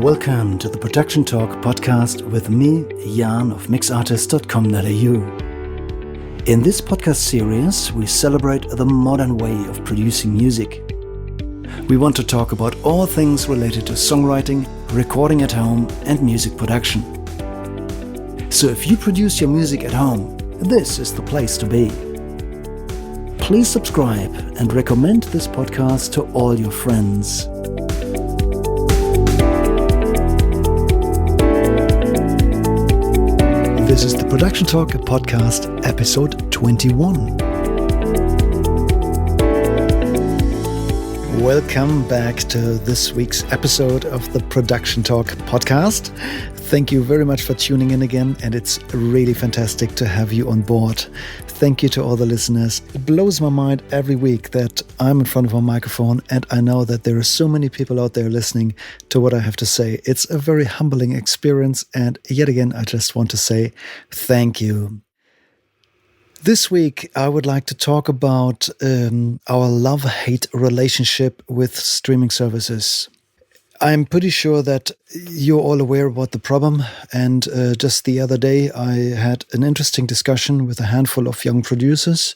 Welcome to the Production Talk podcast with me, Yarn of mixartist.com.au. In this podcast series, we celebrate the modern way of producing music. We want to talk about all things related to songwriting, recording at home, and music production. So if you produce your music at home, this is the place to be. Please subscribe and recommend this podcast to all your friends. This is the Production Talk podcast, episode 21. Welcome back to this week's episode of the Production Talk podcast. Thank you very much for tuning in again, and it's really fantastic to have you on board. Thank you to all the listeners. It blows my mind every week that I'm in front of a microphone and I know that there are so many people out there listening to what I have to say. It's a very humbling experience, and yet again, I just want to say thank you. This week, I would like to talk about our love-hate relationship with streaming services. I'm pretty sure that you're all aware about the problem, and just the other day I had an interesting discussion with a handful of young producers,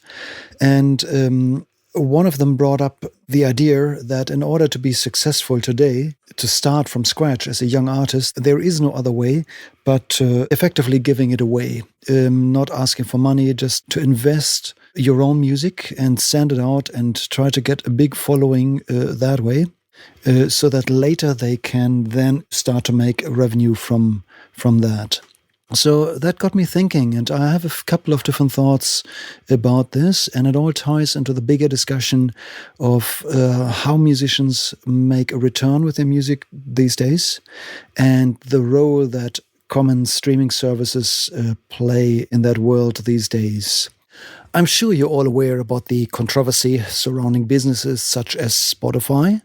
and one of them brought up the idea that in order to be successful today, to start from scratch as a young artist, there is no other way but effectively giving it away, not asking for money, just to invest your own music and send it out and try to get a big following that way. So that later they can then start to make revenue from that. So that got me thinking, and I have a couple of different thoughts about this, and it all ties into the bigger discussion of how musicians make a return with their music these days, and the role that common streaming services play in that world these days. I'm sure you're all aware about the controversy surrounding businesses such as Spotify.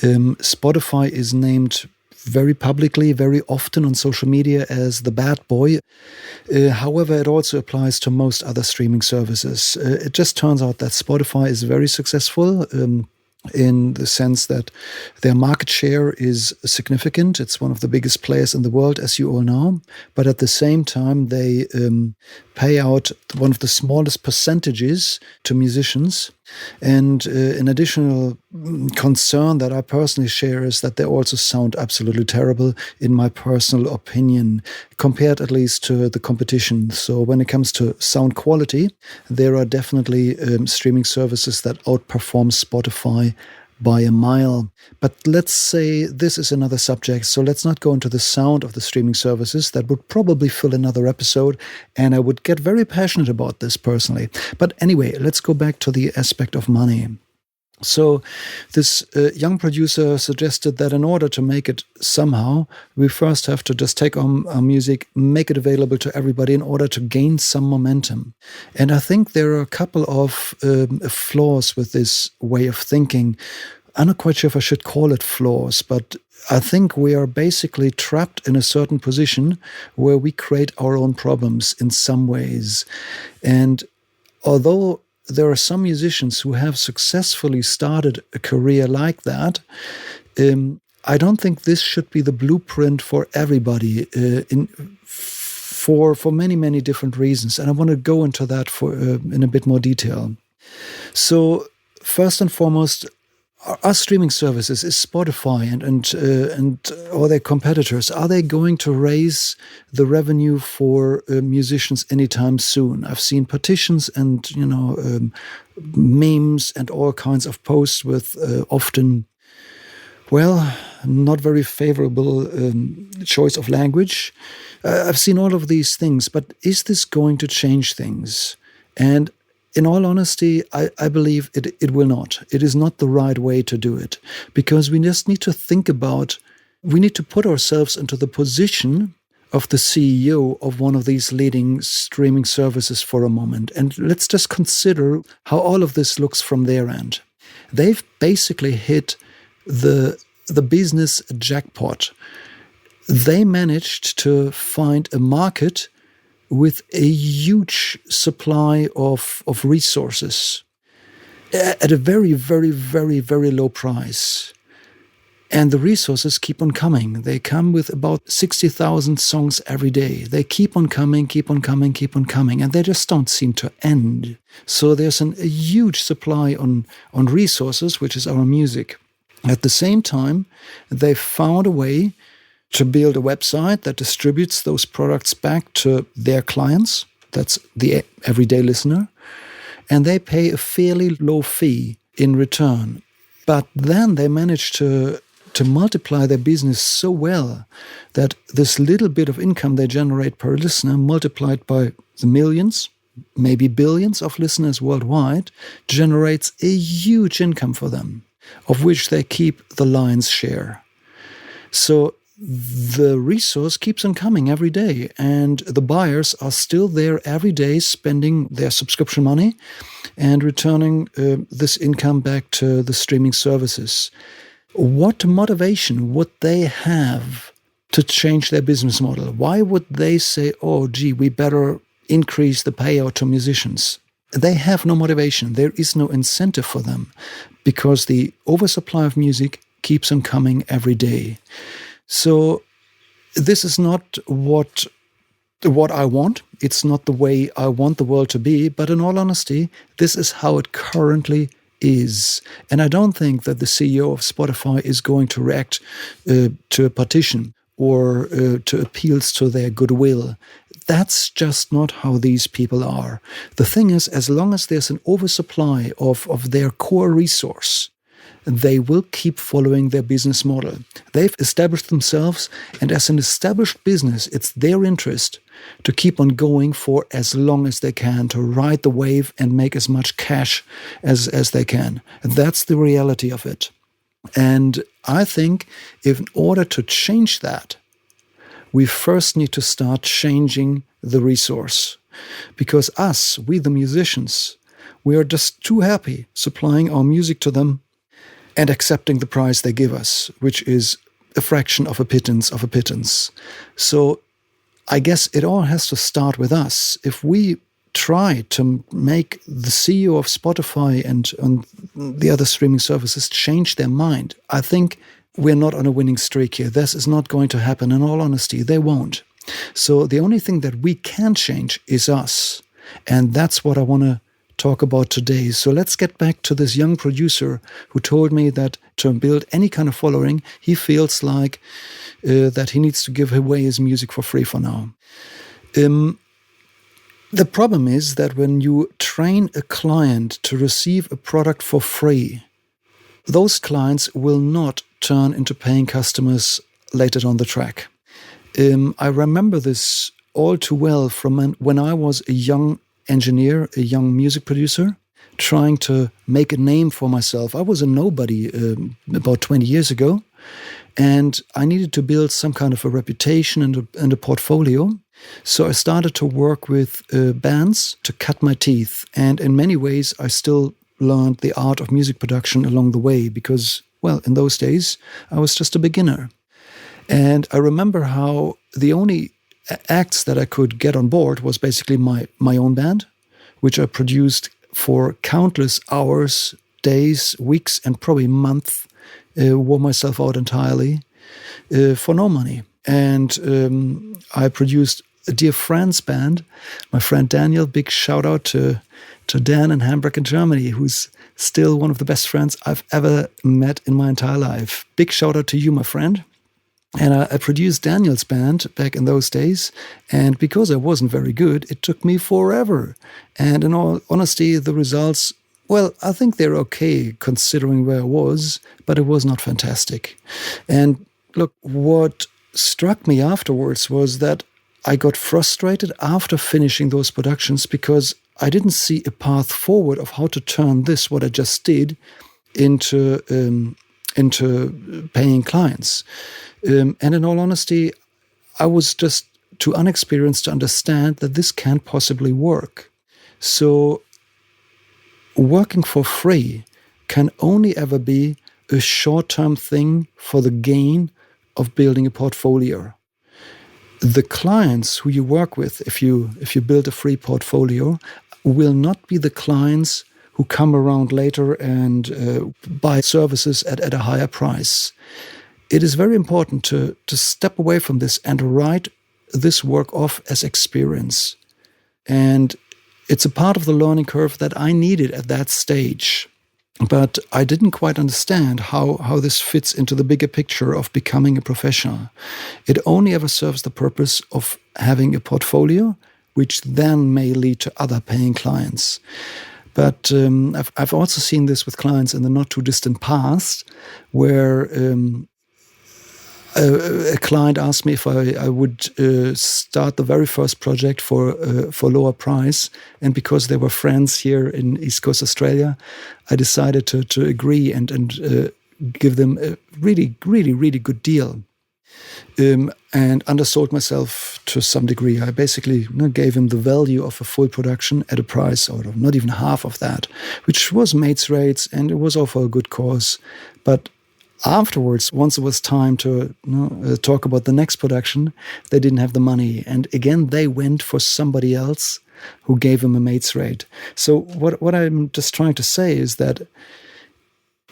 Spotify is named very publicly, very often on social media as the bad boy. However, it also applies to most other streaming services. It just turns out that Spotify is very successful in the sense that their market share is significant. It's one of the biggest players in the world, as you all know. But at the same time, they pay out one of the smallest percentages to musicians. And an additional concern that I personally share is that they also sound absolutely terrible, in my personal opinion, compared at least to the competition. So when it comes to sound quality, there are definitely streaming services that outperform Spotify by a mile. But let's say this is another subject, so let's not go into the sound of the streaming services. That would probably fill another episode, and I would get very passionate about this personally. But anyway, let's go back to the aspect of money. So this young producer suggested that in order to make it somehow, we first have to just take our music, make it available to everybody in order to gain some momentum. And I think there are a couple of flaws with this way of thinking. I'm not quite sure if I should call it flaws, but I think we are basically trapped in a certain position where we create our own problems in some ways. And although there are some musicians who have successfully started a career like that, I don't think this should be the blueprint for everybody for many, many different reasons. And I want to go into that in a bit more detail. So first and foremost, our streaming services, is Spotify and all their competitors, are they going to raise the revenue for musicians anytime soon? I've seen petitions and memes and all kinds of posts with often, not very favorable choice of language. I've seen all of these things, but is this going to change things? And in all honesty, I believe it will not. It is not the right way to do it, because we just need to we need to put ourselves into the position of the CEO of one of these leading streaming services for a moment. And let's just consider how all of this looks from their end. They've basically hit the business jackpot. They managed to find a market with a huge supply of resources at a very, very, very, very low price. And the resources keep on coming. They come with about 60,000 songs every day. They keep on coming, keep on coming, keep on coming, and they just don't seem to end. So there's a huge supply on resources, which is our music. At the same time, they found a way to build a website that distributes those products back to their clients. That's the everyday listener. And they pay a fairly low fee in return. But then they manage to multiply their business so well that this little bit of income they generate per listener, multiplied by the millions, maybe billions of listeners worldwide, generates a huge income for them, of which they keep the lion's share. So the resource keeps on coming every day, and the buyers are still there every day spending their subscription money and returning this income back to the streaming services. What motivation would they have to change their business model? Why would they say, oh, gee, we better increase the payout to musicians? They have no motivation. There is no incentive for them because the oversupply of music keeps on coming every day. So this is not what I want. It's not the way I want the world to be. But in all honesty, this is how it currently is. And I don't think that the CEO of Spotify is going to react to a petition or to appeals to their goodwill. That's just not how these people are. The thing is, as long as there's an oversupply of their core resource, they will keep following their business model. They've established themselves, and as an established business, it's their interest to keep on going for as long as they can, to ride the wave and make as much cash as they can. That's the reality of it. And I think if in order to change that, we first need to start changing the resource. Because we the musicians, we are just too happy supplying our music to them and accepting the price they give us, which is a fraction of a pittance. So I guess it all has to start with us. If we try to make the CEO of Spotify and the other streaming services change their mind, I think we're not on a winning streak here. This is not going to happen. In all honesty, they won't. So the only thing that we can change is us. And that's what I want to talk about today. So let's get back to this young producer who told me that to build any kind of following, he feels like that he needs to give away his music for free for now. The problem is that when you train a client to receive a product for free, those clients will not turn into paying customers later down the track. I remember this all too well from when I was a young engineer, a young music producer, trying to make a name for myself. I was a nobody about 20 years ago, and I needed to build some kind of a reputation and a portfolio. So I started to work with bands to cut my teeth. And in many ways, I still learned the art of music production along the way because, well, in those days, I was just a beginner. And I remember how the only acts that I could get on board was basically my own band, which I produced for countless hours, days, weeks, and probably months, wore myself out entirely for no money. And I produced a dear friend's band, my friend Daniel. Big shout out to Dan in Hamburg in Germany, who's still one of the best friends I've ever met in my entire life. Big shout out to you, my friend. And I produced Daniel's band back in those days. And because I wasn't very good, it took me forever. And in all honesty, the results, well, I think they're okay considering where I was, but it was not fantastic. And look, what struck me afterwards was that I got frustrated after finishing those productions because I didn't see a path forward of how to turn this, what I just did, into paying clients. And in all honesty, I was just too unexperienced to understand that this can't possibly work. So working for free can only ever be a short-term thing for the gain of building a portfolio. The clients who you work with, if you build a free portfolio, will not be the clients who come around later and buy services at a higher price. it is very important to step away from this and write this work off as experience. And it's a part of the learning curve that I needed at that stage. But I didn't quite understand how this fits into the bigger picture of becoming a professional. It only ever serves the purpose of having a portfolio, which then may lead to other paying clients. But I've also seen this with clients in the not too distant past, where a client asked me if I would start the very first project for lower price, and because they were friends here in East Coast Australia, I decided to agree and give them a really, really, really good deal, and undersold myself to some degree. I basically gave him the value of a full production at a price, or not even half of that, which was mates rates, and it was all for a good cause. But afterwards, once it was time to talk about the next production, they didn't have the money. And again, they went for somebody else who gave them a mate's rate. So what I'm just trying to say is that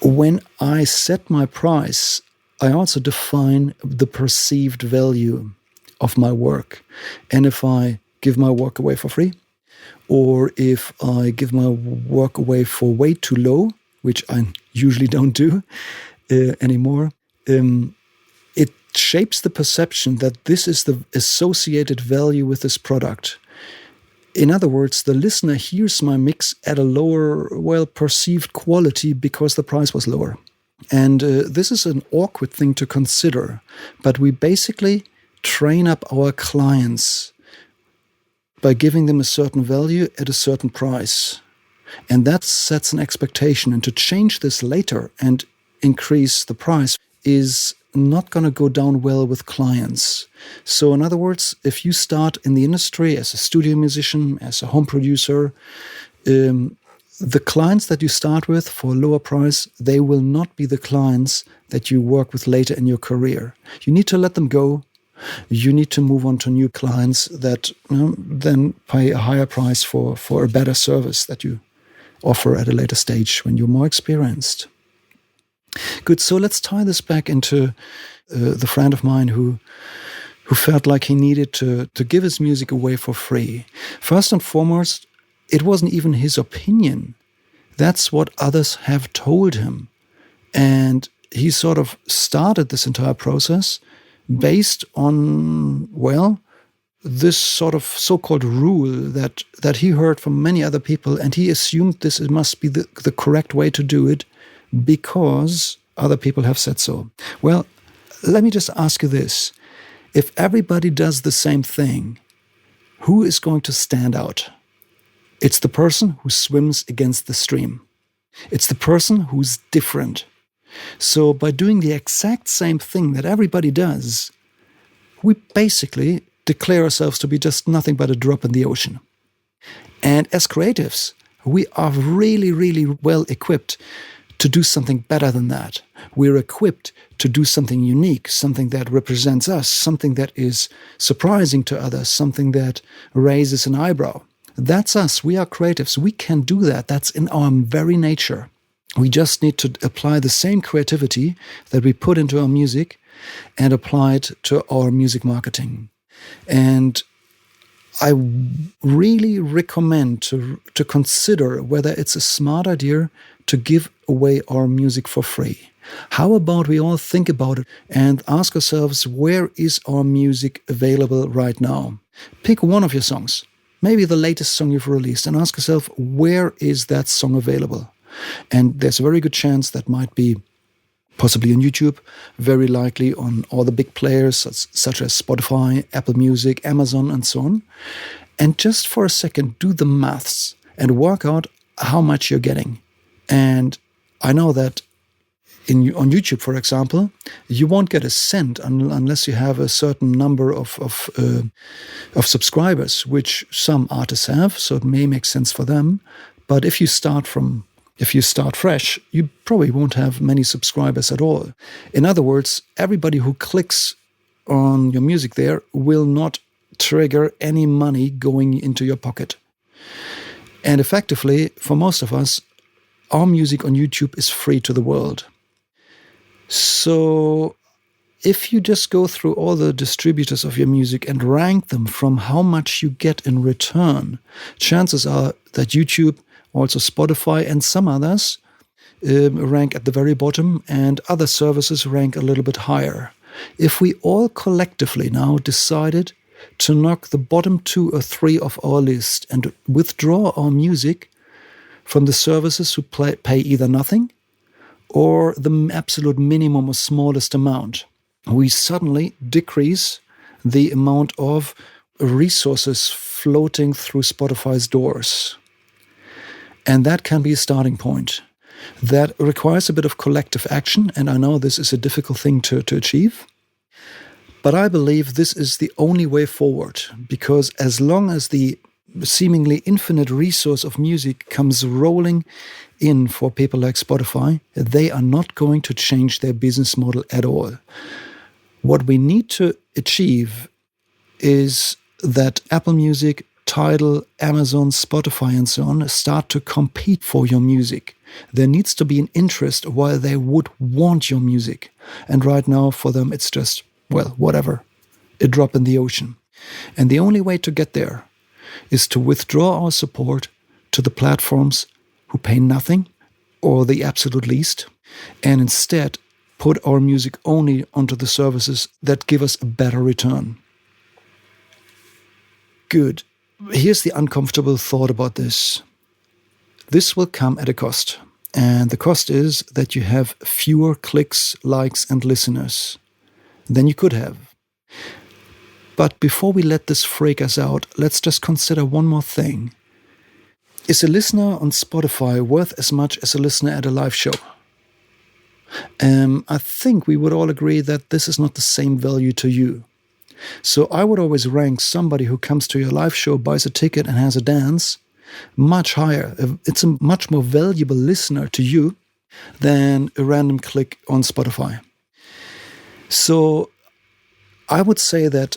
when I set my price, I also define the perceived value of my work. And if I give my work away for free, or if I give my work away for way too low, which I usually don't do, anymore, it shapes the perception that this is the associated value with this product. In other words, the listener hears my mix at a lower, perceived quality because the price was lower. And this is an awkward thing to consider, but we basically train up our clients by giving them a certain value at a certain price. And that sets an expectation. And to change this later and increase the price is not going to go down well with clients. So in other words, if you start in the industry as a studio musician, as a home producer, the clients that you start with for a lower price, they will not be the clients that you work with later in your career. You need to let them go. You need to move on to new clients that then pay a higher price for a better service that you offer at a later stage when you're more experienced. Good. So let's tie this back into the friend of mine who felt like he needed to give his music away for free. First and foremost, it wasn't even his opinion. That's what others have told him. And he sort of started this entire process based on, this sort of so-called rule that he heard from many other people, and he assumed this must be the correct way to do it, because other people have said so. Well, let me just ask you this. If everybody does the same thing, who is going to stand out? It's the person who swims against the stream. It's the person who's different. So by doing the exact same thing that everybody does, we basically declare ourselves to be just nothing but a drop in the ocean. And as creatives, we are really, really well equipped to do something better than that. We're equipped to do something unique, something that represents us, something that is surprising to others, something that raises an eyebrow. That's us. We are creatives. We can do that. That's in our very nature. We just need to apply the same creativity that we put into our music and apply it to our music marketing. And I really recommend to consider whether it's a smart idea to give away our music for free. How about we all think about it and ask ourselves, where is our music available right now? Pick one of your songs, maybe the latest song you've released, and ask yourself, where is that song available? And there's a very good chance that might be possibly on YouTube, very likely on all the big players such as Spotify, Apple Music, Amazon, and so on. And just for a second, do the maths and work out how much you're getting. And I know that on YouTube, for example, you won't get a cent unless you have a certain number of subscribers, which some artists have, so it may make sense for them. But if you start fresh, you probably won't have many subscribers at all. In other words, everybody who clicks on your music there will not trigger any money going into your pocket. And effectively, for most of us, our music on YouTube is free to the world. So if you just go through all the distributors of your music and rank them from how much you get in return, chances are that YouTube, also Spotify and some others, rank at the very bottom, and other services rank a little bit higher. If we all collectively now decided to knock the bottom 2 or 3 of our list and withdraw our music from the services who pay either nothing or the absolute minimum or smallest amount, we suddenly decrease the amount of resources floating through Spotify's doors. And that can be a starting point. That requires a bit of collective action, and I know this is a difficult thing to achieve. But I believe this is the only way forward, because as long as the seemingly infinite resource of music comes rolling in for people like Spotify, they are not going to change their business model at all. What we need to achieve is that Apple Music, Tidal, Amazon, Spotify, and so on start to compete for your music. There needs to be an interest why they would want your music. And right now, for them, it's just, well, whatever, a drop in the ocean. And the only way to get there is to withdraw our support to the platforms who pay nothing or the absolute least, and instead put our music only onto the services that give us a better return. Good. Here's the uncomfortable thought about this. This will come at a cost. And the cost is that you have fewer clicks, likes, and listeners than you could have. But before we let this freak us out, let's just consider one more thing. Is a listener on Spotify worth as much as a listener at a live show? I think we would all agree that this is not the same value to you. So I would always rank somebody who comes to your live show, buys a ticket, and has a dance much higher. It's a much more valuable listener to you than a random click on Spotify. So I would say that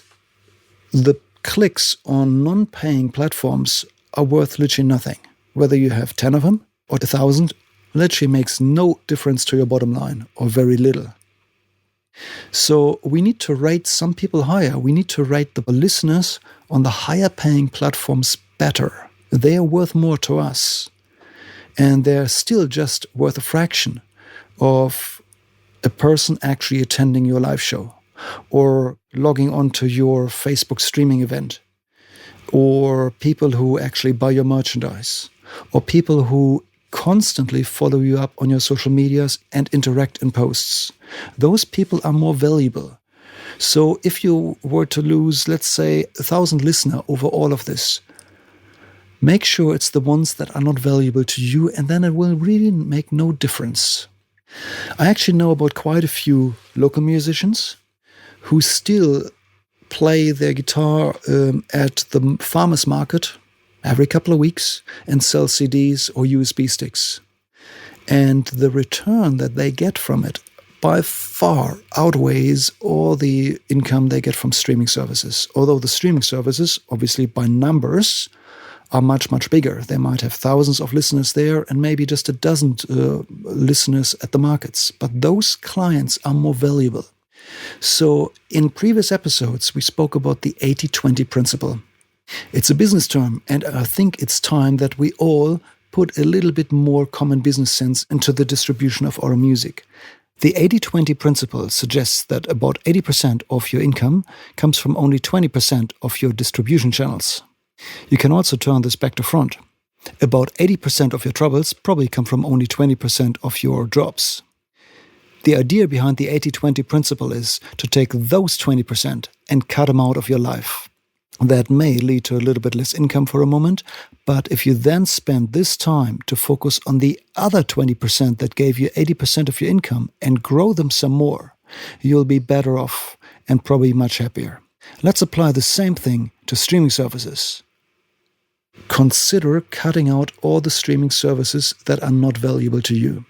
the clicks on non-paying platforms are worth literally nothing. Whether you have 10 of them or 1,000, literally makes no difference to your bottom line, or very little. So we need to rate some people higher. We need to rate the listeners on the higher paying platforms better. They are worth more to us. And they're still just worth a fraction of a person actually attending your live show, or logging onto your Facebook streaming event, or people who actually buy your merchandise, or people who constantly follow you up on your social medias and interact in posts. Those people are more valuable. So if you were to lose, let's say, 1,000 listeners over all of this, make sure it's the ones that are not valuable to you, and then it will really make no difference. I actually know about quite a few local musicians who still play their guitar at the farmer's market every couple of weeks and sell CDs or USB sticks. And the return that they get from it by far outweighs all the income they get from streaming services. Although the streaming services, obviously by numbers, are much, much bigger. They might have thousands of listeners there and maybe just a dozen listeners at the markets. But those clients are more valuable. So in previous episodes, we spoke about the 80-20 principle. It's a business term, and I think it's time that we all put a little bit more common business sense into the distribution of our music. The 80-20 principle suggests that about 80% of your income comes from only 20% of your distribution channels. You can also turn this back to front. About 80% of your troubles probably come from only 20% of your jobs. The idea behind the 80-20 principle is to take those 20% and cut them out of your life. That may lead to a little bit less income for a moment, but if you then spend this time to focus on the other 20% that gave you 80% of your income and grow them some more, you'll be better off and probably much happier. Let's apply the same thing to streaming services. Consider cutting out all the streaming services that are not valuable to you.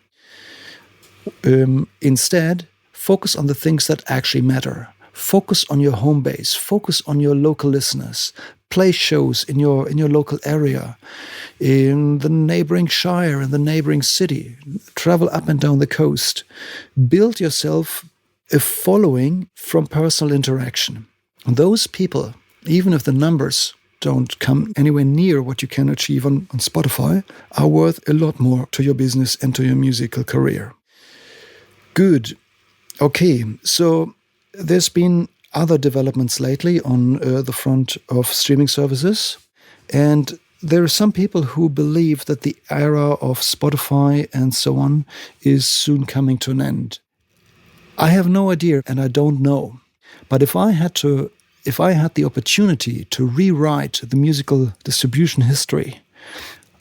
Instead, focus on the things that actually matter. Focus on your home base. Focus on your local listeners. Play shows in your local area, in the neighboring shire, in the neighboring city. Travel up and down the coast. Build yourself a following from personal interaction. Those people, even if the numbers don't come anywhere near what you can achieve on Spotify, are worth a lot more to your business and to your musical career. Good. Okay, so there's been other developments lately on the front of streaming services. And there are some people who believe that the era of Spotify and so on is soon coming to an end. I have no idea and I don't know. But if I had the opportunity to rewrite the musical distribution history,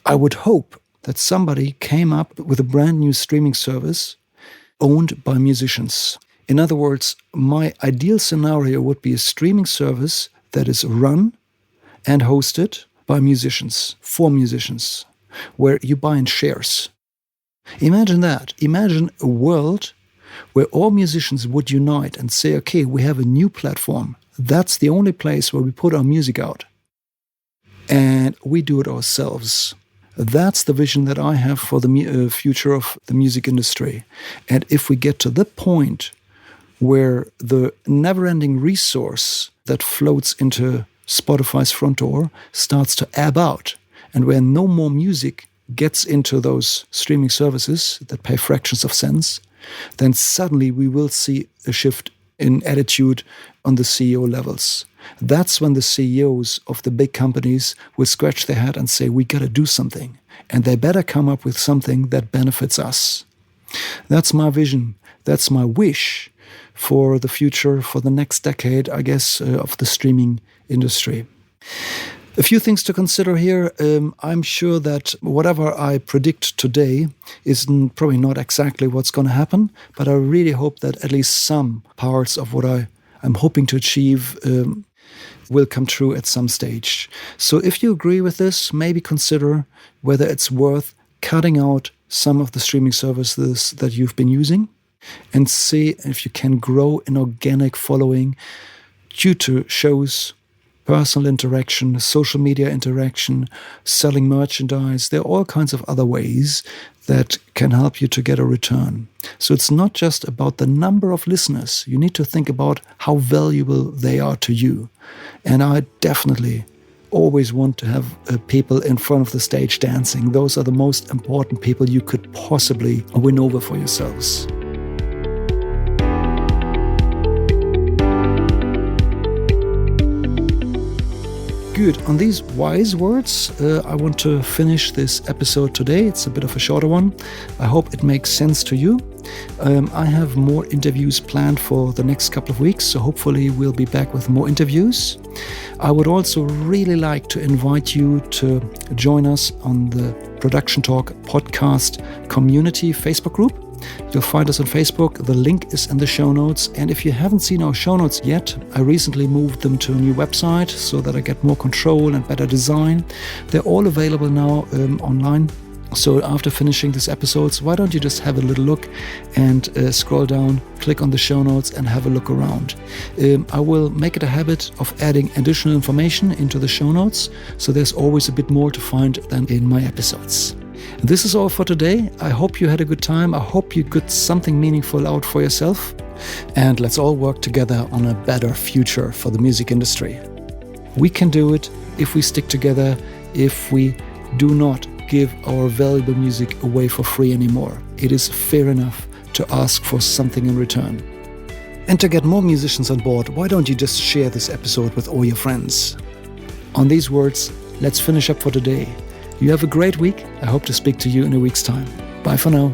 I would hope that somebody came up with a brand new streaming service owned by musicians. In other words, my ideal scenario would be a streaming service that is run and hosted by musicians, for musicians, where you buy in shares. Imagine that. Imagine a world where all musicians would unite and say, okay, we have a new platform. That's the only place where we put our music out. And we do it ourselves. That's the vision that I have for the future of the music industry. And if we get to the point where the never-ending resource that floats into Spotify's front door starts to ebb out, and where no more music gets into those streaming services that pay fractions of cents, then suddenly we will see a shift in attitude on the CEO levels. That's when the CEOs of the big companies will scratch their head and say, we got to do something. And they better come up with something that benefits us. That's my vision. That's my wish for the future, for the next decade, I guess, of the streaming industry. A few things to consider here. I'm sure that whatever I predict today is probably not exactly what's going to happen, but I really hope that at least some parts of what I'm hoping to achieve will come true at some stage. So if you agree with this, maybe consider whether it's worth cutting out some of the streaming services that you've been using and see if you can grow an organic following due to shows, personal interaction, social media interaction, selling merchandise. There are all kinds of other ways that can help you to get a return. So it's not just about the number of listeners. You need to think about how valuable they are to you. And I definitely always want to have people in front of the stage dancing. Those are the most important people you could possibly win over for yourselves. Good. On these wise words, I want to finish this episode today. It's a bit of a shorter one. I hope it makes sense to you. I have more interviews planned for the next couple of weeks, so hopefully we'll be back with more interviews. I would also really like to invite you to join us on the Production Talk podcast community Facebook group. You'll find us on Facebook. The link is in the show notes. And if you haven't seen our show notes yet, I recently moved them to a new website so that I get more control and better design. They're all available now online. So after finishing these episodes, why don't you just have a little look and scroll down, click on the show notes and have a look around. I will make it a habit of adding additional information into the show notes, so there's always a bit more to find than in my episodes. This is all for today. I hope you had a good time. I hope you got something meaningful out for yourself. And let's all work together on a better future for the music industry. We can do it if we stick together, if we do not give our valuable music away for free anymore. It is fair enough to ask for something in return. And to get more musicians on board, why don't you just share this episode with all your friends? On these words, let's finish up for today. You have a great week. I hope to speak to you in a week's time. Bye for now.